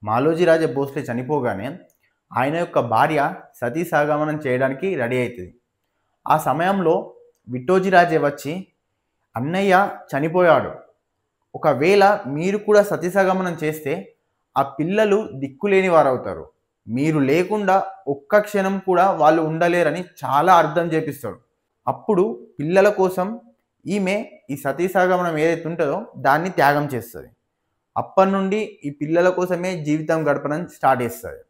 మాలోజీ రాజే భోస్లే చనిపోగానే ఆయన యొక్క భార్య సతీ సహగమనం చేయడానికి రెడీ అవుతుంది. ఆ సమయంలో విట్టోజీ రాజే వచ్చి, అన్నయ్య చనిపోయాడు, ఒకవేళ మీరు కూడా సతీ సహగమనం చేస్తే ఆ పిల్లలు దిక్కులేని వారవుతారు, మీరు లేకుండా ఒక్క క్షణం కూడా వాళ్ళు ఉండలేరని చాలా అర్థం చేపిస్తాడు. అప్పుడు పిల్లల కోసం ఈమె ఈ సతీ సహగమనం ఏదైతే ఉంటుందో దాన్ని త్యాగం చేస్తుంది. అప్పటి నుండి ఈ పిల్లల కోసమే జీవితం గడపడం స్టార్ట్ చేస్తుంది.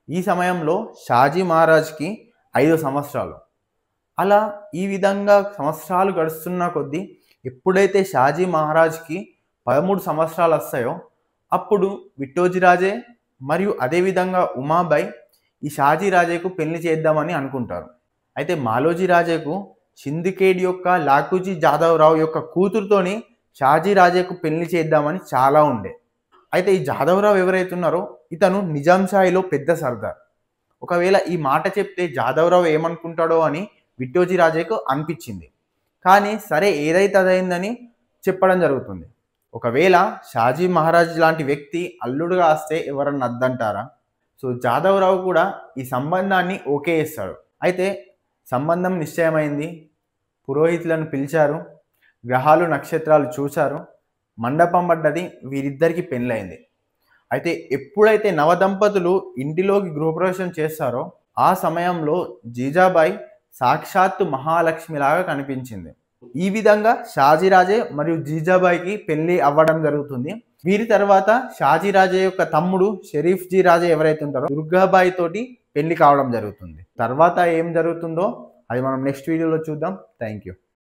ఈ సమయంలో షాజీ మహారాజ్కి 5 సంవత్సరాలు. అలా ఈ విధంగా సంవత్సరాలు గడుస్తున్న కొద్దీ ఎప్పుడైతే షాజీ మహారాజ్కి 13 సంవత్సరాలు వస్తాయో అప్పుడు విట్టోజీ రాజే మరియు అదేవిధంగా ఉమాబాయి ఈ షాజీ రాజేకు పెళ్లి చేద్దామని అనుకుంటారు. అయితే మాలోజీ రాజేకు సిండికేట్ యొక్క లాకూజీ జాదవ్ రావు యొక్క కూతురుతోని షాజీ రాజేకు పెళ్లి చేద్దామని చాలా ఉండే. అయితే ఈ జాదవ్ రావు ఎవరైతే ఉన్నారో ఇతను నిజాం షాయిలో పెద్ద సర్దార్. ఒకవేళ ఈ మాట చెప్తే జాదవ్ రావు ఏమనుకుంటాడో అని విట్టోజీ రాజేకు అనిపించింది. కానీ సరే ఏదైతే అదైందని చెప్పడం జరుగుతుంది. ఒకవేళ షాజీ మహారాజ్ లాంటి వ్యక్తి అల్లుడుగా వస్తే ఎవరన్నా అద్దంటారా? సో జాదవ్ రావు కూడా ఈ సంబంధాన్ని ఓకే చేస్తాడు. అయితే సంబంధం నిశ్చయమైంది, పురోహితులను పిలిచారు, గ్రహాలు నక్షత్రాలు చూశారు, మండపం పడ్డది, వీరిద్దరికి పెళ్ళైంది. అయితే ఎప్పుడైతే నవదంపతులు ఇంటిలోకి గృహప్రవేశం చేస్తారో ఆ సమయంలో జీజాబాయి సాక్షాత్తు మహాలక్ష్మిలాగా కనిపించింది. ఈ విధంగా షాజీ రాజే మరియు జీజాబాయికి పెళ్లి అవ్వడం జరుగుతుంది. వీరి తర్వాత షాజీ రాజే యొక్క తమ్ముడు షరీఫ్ జీ రాజే ఎవరైతే ఉంటారో దుర్గాబాయి తోటి పెళ్లి కావడం జరుగుతుంది. తర్వాత ఏం జరుగుతుందో అది మనం నెక్స్ట్ వీడియోలో చూద్దాం. Thank you.